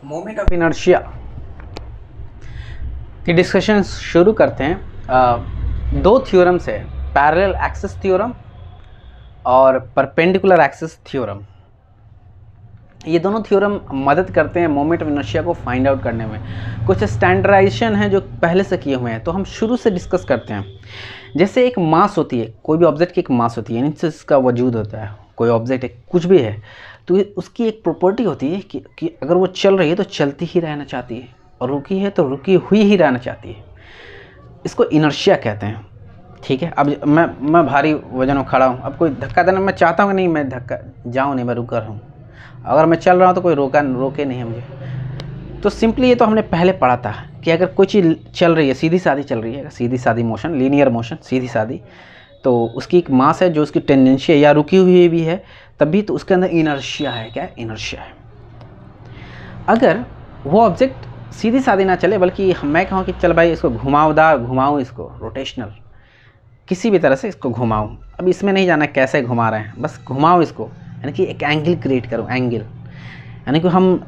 Moment of inertia की discussion शुरू करते हैं। दो थ्योरम्स है, पैरेलल एक्सिस थ्योरम और परपेंडिकुलर एक्सिस थ्योरम। ये दोनों थ्योरम मदद करते हैं मोमेंट ऑफ इनर्शिया को फाइंड आउट करने में। कुछ स्टैंडर्डाइजेशन है जो पहले से किए हुए हैं, तो हम शुरू से डिस्कस करते हैं। जैसे एक मास होती है, कोई भी ऑब्जेक्ट की एक मास होती है, यानी इसका वजूद होता है। कोई ऑब्जेक्ट है, कुछ भी है, तो उसकी एक प्रॉपर्टी होती है कि अगर वो चल रही है तो चलती ही रहना चाहती है, और रुकी है तो रुकी हुई ही रहना चाहती है। इसको इनर्शिया कहते हैं। ठीक है, अब मैं भारी वजन में खड़ा हूँ, अब कोई धक्का देना, मैं चाहता हूँ कि नहीं मैं धक्का जाऊँ, नहीं मैं रुका रहूँ। अगर मैं चल रहा हूँ तो कोई रोके नहीं है मुझे। तो सिंपली ये तो हमने पहले पढ़ा था कि अगर कोई चीज़ चल रही है, सीधी सादी चल रही है, सीधी सादी मोशन, लीनियर मोशन, सीधी सादी, तो उसकी एक मास है जो उसकी टेंडेंसी है या रुकी हुई भी है, तभी तो उसके अंदर इनर्शिया है। क्या इनर्शिया है? अगर वो ऑब्जेक्ट सीधी सादी ना चले, बल्कि मैं कहूँ कि चल भाई इसको घुमाऊं, इसको रोटेशनल किसी भी तरह से इसको घुमाऊं। अब इसमें नहीं जाना कैसे घुमा रहे हैं, बस घुमाऊं इसको, यानी कि एक एंगल क्रिएट करूं। एंगल यानी कि हम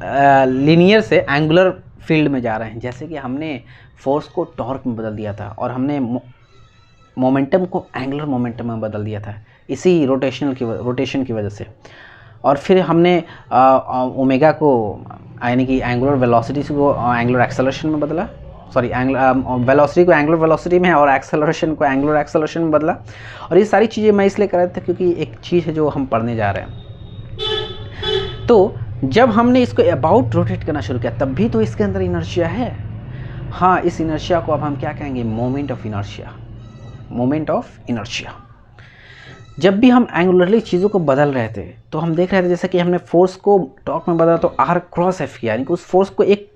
लीनियर से एंगुलर फील्ड में जा रहे हैं। जैसे कि हमने फोर्स को टॉर्क में बदल दिया था और हमने मोमेंटम को एंगुलर मोमेंटम में बदल दिया था, इसी रोटेशन की वजह से। और फिर हमने ओमेगा को यानी कि एंगुलर वेलोसिटी को एंगुलर एक्सेलरेशन में बदला, सॉरी वेलोसिटी को एंगुलर वेलोसिटी में और एक्सेलरेशन को एंगुलर एक्सेलरेशन में बदला। और ये सारी चीज़ें मैं इसलिए कर रहा था क्योंकि एक चीज़ है जो हम पढ़ने जा रहे हैं। तो जब हमने इसको अबाउट रोटेट करना शुरू किया, तब भी तो इसके अंदर इनर्शिया है। हाँ, इस इनर्शिया को अब हम क्या कहेंगे? Moment of inertia. Moment of inertia. जब भी हम एंगुलरली चीज़ों को बदल रहे थे तो हम देख रहे थे, जैसे कि हमने फोर्स को टॉर्क में बदला तो आर क्रॉस एफ किया, यानी कि उस फोर्स को एक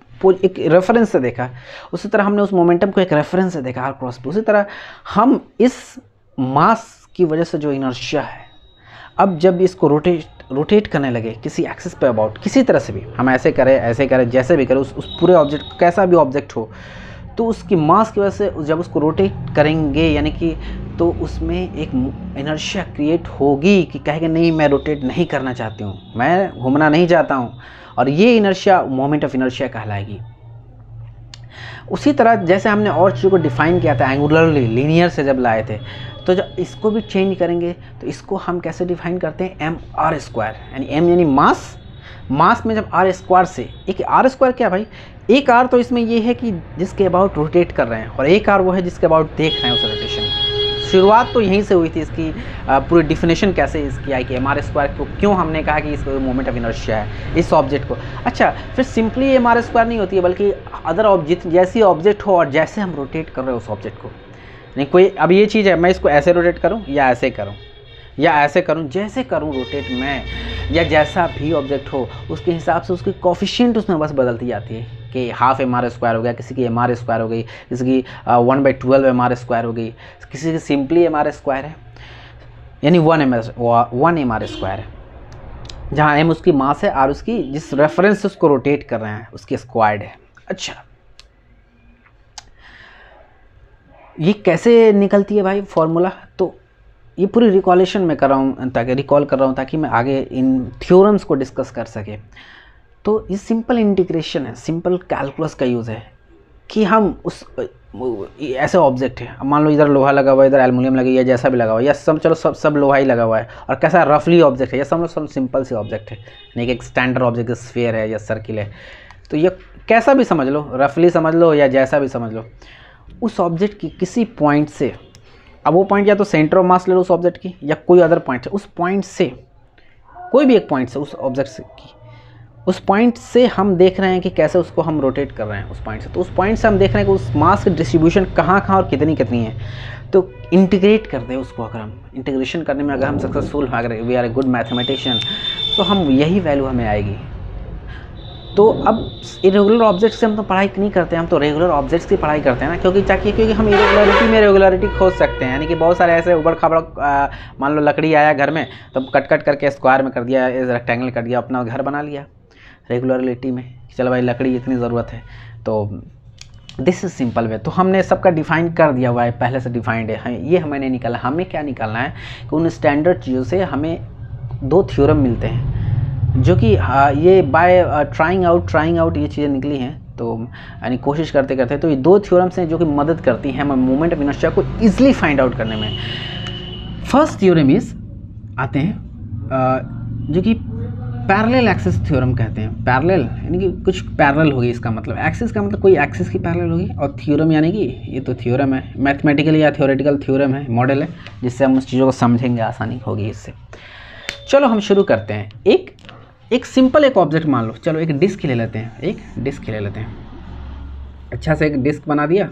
रेफरेंस से देखा। उसी तरह हमने उस मोमेंटम को एक रेफरेंस से देखा, आर क्रॉस पे। उसी तरह हम इस मास की वजह से जो इनर्शिया है, अब जब इसको रोटेट करने लगे किसी एक्सिस पे अबाउट, किसी तरह से भी हम ऐसे करें जैसे भी करें, उस पूरे ऑब्जेक्ट, कैसा भी ऑब्जेक्ट हो, तो उसकी मास की वजह से जब उसको रोटेट करेंगे, यानी कि तो उसमें एक इनर्शिया क्रिएट होगी कि कहेंगे नहीं मैं रोटेट नहीं करना चाहती हूँ, मैं घूमना नहीं चाहता हूँ, और ये इनर्शिया मोमेंट ऑफ इनर्शिया कहलाएगी। उसी तरह जैसे हमने और चीज़ों को डिफाइन किया था एंगुलरली, लीनियर से जब लाए थे, तो जब इसको भी चेंज करेंगे तो इसको हम कैसे डिफाइन करते हैं? एम आर स्क्वायर, यानी एम यानी मास में जब आर स्क्वायर से, एक आर स्क्वायर क्या भाई, एक आर तो इसमें ये है कि जिसके अबाउट रोटेट कर रहे हैं, और एक आर वो है जिसके अबाउट देख रहे हैं उस रोटेशन। शुरुआत तो यहीं से हुई थी, इसकी पूरी डिफिनेशन कैसे इसकी आई कि एम आर स्क्वायर को क्यों हमने कहा कि इसको मोमेंट ऑफ इनर्शिया है इस ऑब्जेक्ट को। अच्छा, फिर सिंपली एम आर स्क्वायर नहीं होती है, बल्कि अदर ऑब्जेक्ट जैसी ऑब्जेक्ट हो और जैसे हम रोटेट कर रहे हो उस ऑब्जेक्ट को। नहीं कोई, अब ये चीज़ है, मैं इसको ऐसे रोटेट करूँ या ऐसे करूँ या ऐसे करूँ, जैसे करूँ रोटेट मैं, या जैसा भी ऑब्जेक्ट हो उसके हिसाब से उसकी कोफिशिएंट उसमें बस बदलती जाती है कि हाफ एम आर स्क्वायर हो गया, किसी की एम आर स्क्वायर हो गई, किसी की 1/12 एम आर स्क्वायर हो गई, किसी की सिंपली एम आर स्क्वायर है, यानी 1 एम आर स्क्वायर है, जहाँ एम उसकी मास है, आर उसकी जिस रेफरेंस से उसको रोटेट कर रहे हैं उसकी स्क्वायर्ड है। अच्छा, ये कैसे निकलती है भाई फॉर्मूला? तो ये पूरी रिकॉलेशन में कर रहा हूँ, रिकॉल कर रहा हूँ ताकि मैं आगे इन थ्योरम्स को डिस्कस कर सके। तो ये सिंपल इंटीग्रेशन है, सिंपल कैलकुलस का यूज़ है कि हम उस ऐसे ऑब्जेक्ट है, मान लो इधर लोहा लगा हुआ है, इधर एल्युमिनियम लगी है, जैसा भी लगा हुआ है, या सब लोहा ही लगा हुआ है, और कैसा रफली ऑब्जेक्ट है, या सब सिंपल से ऑब्जेक्ट है, नहीं कि एक स्टैंडर्ड ऑब्जेक्ट स्फीयर है या सर्किल है, तो ये कैसा भी समझ लो, रफली समझ लो या जैसा भी समझ लो, उस ऑब्जेक्ट की किसी पॉइंट से, अब वो पॉइंट या तो सेंटर ऑफ मास ले लो उस ऑब्जेक्ट की, या कोई अदर पॉइंट है, उस पॉइंट से कोई भी एक पॉइंट से उस ऑब्जेक्ट से की, उस पॉइंट से हम देख रहे हैं कि कैसे उसको हम रोटेट कर रहे हैं उस पॉइंट से, तो उस पॉइंट से हम देख रहे हैं कि उस मास की डिस्ट्रीब्यूशन कहाँ और कितनी है। तो इंटीग्रेट कर दें उसको, अगर हम इंटीग्रेशन करने में अगर हम सक्सेसफुल, अगर we are a good mathematician, तो हम यही वैल्यू हमें आएगी। तो अब इरेगुलर ऑब्जेक्ट्स से हम तो पढ़ाई नहीं करते हैं, हम तो रेगुलर ऑब्जेक्ट्स की पढ़ाई करते हैं ना, क्योंकि हम इरेगुलरिटी में रेगुलरिटी खोज सकते हैं। यानी कि बहुत सारे ऐसे उबड़ खाबड़, मान लो लकड़ी आया घर में, तो कट करके स्क्वायर में कर दिया, रेक्टेंगल कर दिया, अपना घर बना लिया रेगुलरिटी में। चलो भाई लकड़ी इतनी ज़रूरत है, तो दिस इज़ सिंपल वे। तो हमने सबका डिफाइन कर दिया हुआ है, पहले से डिफाइंड है, ये हमें नहीं निकालना। हमें क्या निकालना है कि उन स्टैंडर्ड चीज़ों से हमें दो थ्योरम मिलते हैं, जो कि ये बाय ट्राइंग आउट ये चीज़ें निकली हैं। तो यानी कोशिश करते करते, तो ये 2 थ्योरम्स हैं जो कि मदद करती हैं हमें मोमेंट ऑफ इनर्शिया को ईजिली फाइंड आउट करने में। फर्स्ट थ्योरम इज आते हैं जो कि पैरेलल एक्सिस थ्योरम कहते हैं। पैरेलल यानी कि कुछ पैरेलल होगी, इसका मतलब एक्सिस का मतलब कोई एक्सिस की पैरेलल होगी, और थ्योरम यानी कि ये तो थ्योरम है, मैथमेटिकल या थ्योरेटिकल थ्योरम है, मॉडल है, जिससे हम उस चीज़ों को समझेंगे, आसानी होगी इससे। चलो हम शुरू करते हैं। एक सिंपल एक ऑब्जेक्ट मान लो, चलो एक डिस्क ले लेते हैं, एक डिस्क ले लेते हैं। अच्छा से एक डिस्क बना दिया,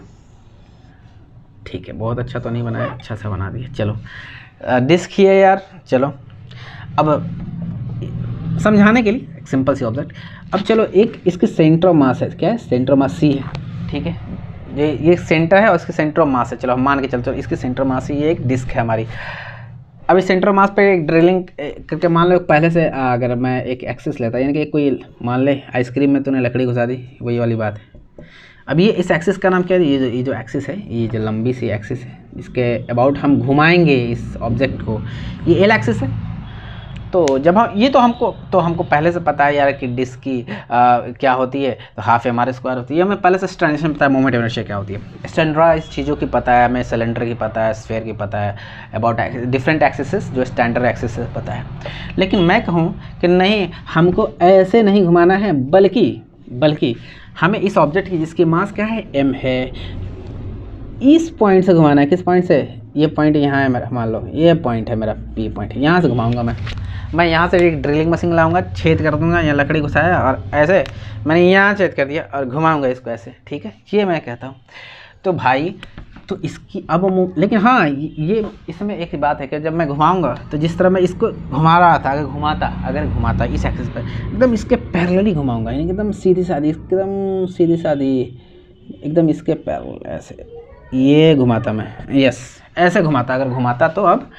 ठीक है, बहुत अच्छा तो नहीं बनाया, अच्छा से बना दिया। चलो डिस्क ही है यार। चलो अब समझाने के लिए एक सिंपल सी ऑब्जेक्ट। अब चलो एक इसके सेंटर ऑफ मास है, क्या है, सेंटर ऑफ मास सी है, ठीक है, ये सेंटर है और इसके सेंटर ऑफ मास है। चलो हम मान के चलो इसके सेंटर ऑफ मास, ये एक डिस्क है हमारी। अब इस सेंटर मास पे एक ड्रिलिंग करके मान लो पहले से अगर मैं एक एक्सिस लेता, यानी कि कोई मान ले आइसक्रीम में तूने लकड़ी घुसा दी, वही वाली बात है। अब ये इस एक्सिस का नाम क्या है, ये जो एक्सिस है, ये जो लंबी सी एक्सिस है, इसके अबाउट हम घुमाएंगे इस ऑब्जेक्ट को, ये एल एक्सिस है। तो जब हम ये तो हमको पहले से पता है यार कि डिस्क की क्या होती है, तो हाफ m² होती है, हमें पहले से स्टैंडर्ड पता है मोमेंट ऑफ इनर्शिया क्या होती है। स्टैंडर्डाइज चीज़ों की पता है हमें, सिलेंडर की पता है, स्फीयर की पता है, अबाउट डिफरेंट एक्सिस जो स्टैंडर्ड एक्सिस पता है। लेकिन मैं कहूँ कि नहीं, हमको ऐसे नहीं घुमाना है, बल्कि हमें इस ऑब्जेक्ट की जिसकी मास क्या है, m है, इस पॉइंट से घुमाना है। किस पॉइंट से, ये पॉइंट यहाँ है मेरा, मान लो ये पॉइंट है मेरा, P पॉइंट, यहाँ से घुमाऊंगा मैं यहाँ से एक ड्रिलिंग मशीन लाऊंगा, छेद कर दूंगा, यहाँ लकड़ी घुसाया और ऐसे मैंने यहाँ छेद कर दिया और घुमाऊंगा इसको ऐसे, ठीक है, ये मैं कहता हूँ। तो भाई तो इसकी अब लेकिन हाँ, ये इसमें एक बात है कि जब मैं घुमाऊंगा तो जिस तरह मैं इसको घुमा रहा था, अगर घुमाता इस एक्सिस पर एकदम इसके पैरेलल ही घुमाऊंगा, यानी एकदम सीधी सादी, एकदम इसके पैरेलल ऐसे ये घुमाता मैं, यस ऐसे घुमाता, अगर घुमाता तो अब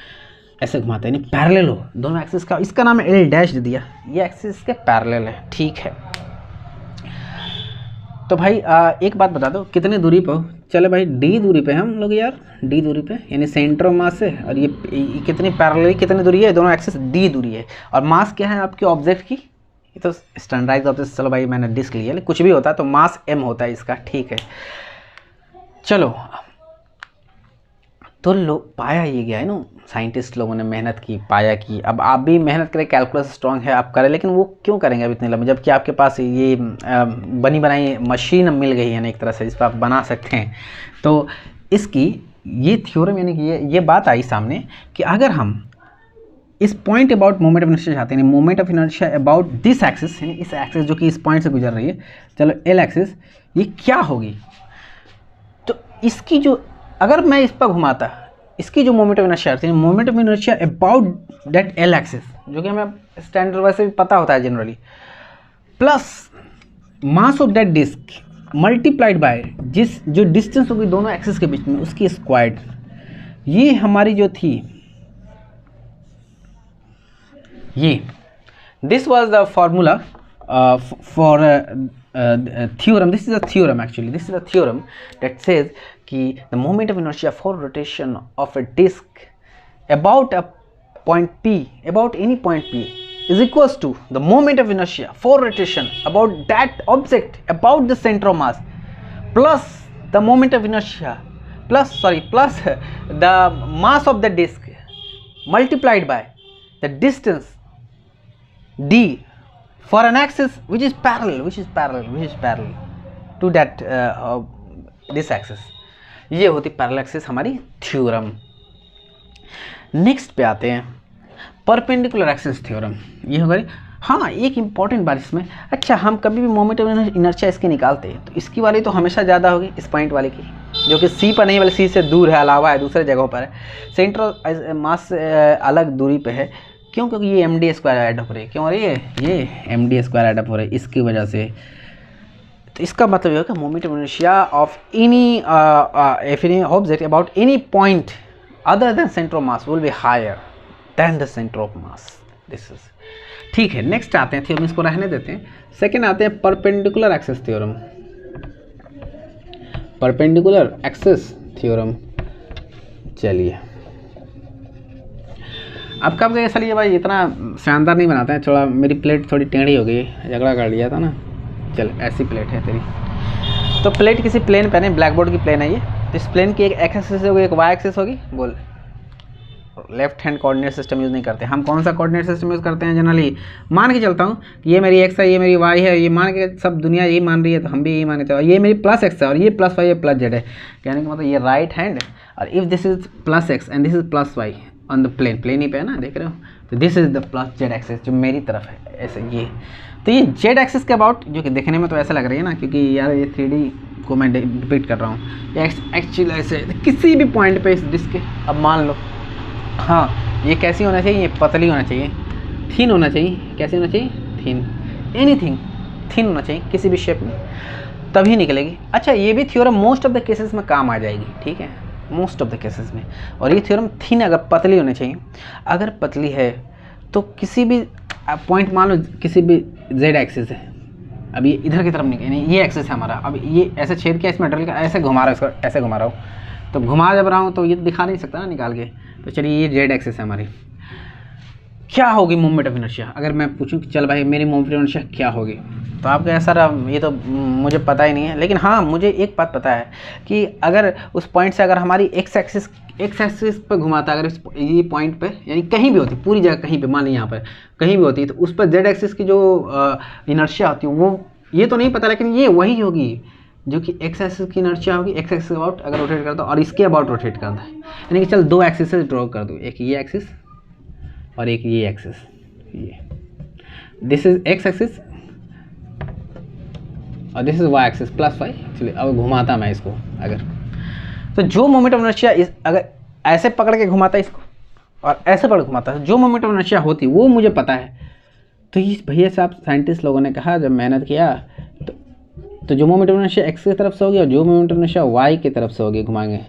ऐसे घुमाता, यानी पैरेलल हो दोनों एक्सिस का। इसका नाम एल डैश दे दिया, ये एक्सिस के पैरेलल है, ठीक है। तो भाई एक बात बता दो, कितनी दूरी पे हो, चलो भाई d दूरी पे हम लोग यार, d दूरी पे, यानी सेंटर ऑफ मास है, और ये कितनी पैरेलल, कितनी दूरी है, दोनों एक्सिस d दूरी है, और मास क्या है आपके ऑब्जेक्ट की, ये तो स्टैंडर्डाइज ऑब्जेक्ट, चलो भाई मैंने डिस्क लिया, लेकिन कुछ भी होता है तो मास m होता है इसका, ठीक है। चलो तो लोग पाया ये गया है ना, साइंटिस्ट लोगों ने मेहनत की, पाया कि अब आप भी मेहनत करें, कैलकुलस स्ट्रांग है आप करें, लेकिन वो क्यों करेंगे अब इतने लंबे, जबकि आपके पास ये बनी बनाई मशीन मिल गई है ना एक तरह से, जिस पर आप बना सकते हैं। तो इसकी ये थ्योरम, यानी कि ये बात आई सामने कि अगर हम इस point about moment of inertia चाहते हैं, moment of inertia about this axis, यानी इस एक्सिस जो कि इस पॉइंट से गुजर रही है, चलो एल एक्सिस, ये क्या होगी, तो इसकी जो, अगर मैं इस पर घुमाता, इसकी जो मोमेंट ऑफ इनर्शिया थी, moment of inertia about that L axis, जो कि हमें स्टैंडर्ड वैसे भी पता होता है generally, plus mass of that disk multiplied by जो डिस्टेंस होगी दोनों एक्सिस के बीच में, उसकी स्क्वायर्ड, ये हमारी जो थी, ये this was the formula for theorem. This is a theorem actually. This is a theorem that says कि the moment of inertia for rotation of a disk about a point P, about any point P, is equals to the moment of inertia for rotation about that object about the center of mass plus the moment of inertia plus the mass of the disk multiplied by the distance d for an axis which is parallel to that this axis. ये होती parallel axis हमारी theorem. Next पे आते हैं perpendicular axis theorem. ये हमारी, हाँ एक इंपॉर्टेंट बात इसमें, अच्छा हम कभी भी मोमेंट ऑफ इनर्शिया इसके निकालते हैं तो इसकी वाली तो हमेशा ज़्यादा होगी इस पॉइंट वाले की, जो कि सी पर नहीं, बल्कि सी से दूर है, अलावा है, दूसरे जगहों पर है, सेंट्रल मास अलग दूरी पे है। क्यों? क्योंकि ये md² ऐड हो रही है। क्यों हो रही है? ये md² ऐड हो रही है, इसकी वजह से। तो इसका मतलब ये है कि moment of inertia of any object about any point other than centre of mass will be higher than the centre of mass. This is ठीक है। नेक्स्ट आते हैं थ्योरम, इसको रहने देते हैं। सेकेंड आते हैं perpendicular axis theorem. Perpendicular axis theorem, चलिए अब कब गए सर ये भाई इतना शानदार नहीं बनाते हैं, थोड़ा मेरी प्लेट थोड़ी टेढ़ी हो गई, झगड़ा कर लिया था ना। चल ऐसी प्लेट है तेरी। तो प्लेट किसी प्लेन पे नहीं, ब्लैक बोर्ड की प्लेन है ये। तो इस प्लेन की एक एक्स एक्सिस होगी, एक वाई एक्सिस होगी। बोल, left hand coordinate system use नहीं करते हम। कौन सा कोऑर्डिनेट सिस्टम यूज़ करते हैं जनरली? मान के चलता हूँ कि ये मेरी एक्स है, ये मेरी वाई है, ये मान के सब दुनिया यही मान रही है तो हम भी यही मानते हैं। और ये मेरी प्लस एक्स है और ये प्लस वाई, ये प्लस जेड है। कहने का मतलब ये राइट हैंड, और if this is plus x and this is plus y on the plane, plane ही पे है ना, देख रहे हो? तो this is the plus z axis जो मेरी तरफ है, ऐसे ये। तो ये जेड एक्सिस के अबाउट, जो कि देखने में तो ऐसा लग रही है ना, क्योंकि यार ये 3D को मैं डिपिक्ट कर रहा हूँ, ये एक्चुअली ऐसे किसी भी पॉइंट पे इस डिस्क के, अब मान लो हाँ ये कैसी होना चाहिए, ये पतली होना चाहिए, थिन होना चाहिए। कैसी होना चाहिए? थिन, एनीथिंग थिन होना चाहिए किसी भी शेप में, तभी निकलेगी। अच्छा ये भी theorem most of the cases में काम आ जाएगी, ठीक है, मोस्ट ऑफ द केसेस में। और ये थ्योरम थिन, अगर पतली होनी चाहिए, अगर पतली है तो किसी भी पॉइंट, मान लो किसी भी जेड एक्सिस है, अब ये इधर की तरफ नहीं, ये एक्सिस है हमारा, अब ये ऐसे छेद किया, इसमें डल का ऐसे घुमा रहा हूँ, इसको ऐसे घुमा रहा हूँ, तो घुमा जब रहा हूँ तो ये दिखा नहीं सकता ना निकाल के। तो चलिए ये जेड एक्सिस है हमारी, क्या होगी मोमेंट ऑफ इनर्शिया? अगर मैं पूछूं कि चल भाई मेरी मोमेंट ऑफ इनर्शिया क्या होगी, तो आप कहें सर ये तो मुझे पता ही नहीं है। लेकिन हाँ मुझे एक बात पता है कि अगर उस पॉइंट से अगर हमारी एक्स एक्सिस पर घुमाता, अगर इस ये पॉइंट पे, यानी कहीं भी होती, पूरी जगह कहीं पे, मान ली यहाँ पर कहीं भी होती, तो उस पर जेड एक्सिस की जो इनर्शिया होती है वो, ये तो नहीं पता, लेकिन ये वही होगी जो कि एक्स एक्सिस की इनर्शिया होगी, एक्स एक्सिस अबाउट अगर रोटेट करता और इसके अबाउट रोटेट करता है। यानी कि चल दो एक्सिस ड्रॉ कर दूँ, एक ये एक्सिस और एक ये एक्सिस, ये दिस इज एक्स एक्सिस और this is Y axis plus Y. चलिए अब घुमाता मैं इसको, अगर तो जो मोमेंट ऑफ इनर्शिया इस, अगर ऐसे पकड़ के घुमाता है इसको और ऐसे पकड़ घुमाता है, जो मोमेंट ऑफ इनर्शिया होती वो मुझे पता है। तो ये भैया साहब साइंटिस्ट लोगों ने कहा जब मेहनत किया, तो जो मोमेंट ऑफ इनर्शिया एक्स की तरफ से होगी और जो मोमेंट ऑफ इनर्शिया वाई की तरफ से होगी, घुमाएंगे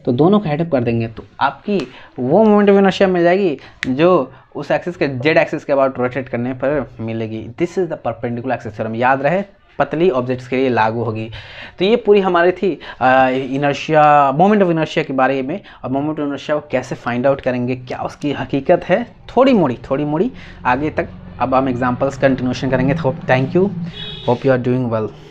तो दोनों को हेडअप कर देंगे, तो आपकी वो मोमेंट ऑफ इनर्शिया मिल जाएगी जो उस एक्सिस के जेड एक्सिस के अबाउट रोटेट करने पर मिलेगी। This is the perpendicular axis theorem, याद रहे पतली ऑब्जेक्ट्स के लिए लागू होगी। तो ये पूरी हमारी थी इनर्शिया, मोमेंट ऑफ इनर्शिया के बारे में। और मोमेंट ऑफ इनर्शिया को कैसे फाइंड आउट करेंगे, क्या उसकी हकीकत है, थोड़ी मोड़ी आगे तक अब हम एग्जांपल्स कंटिन्यूशन करेंगे। Thank you, hope you are doing well.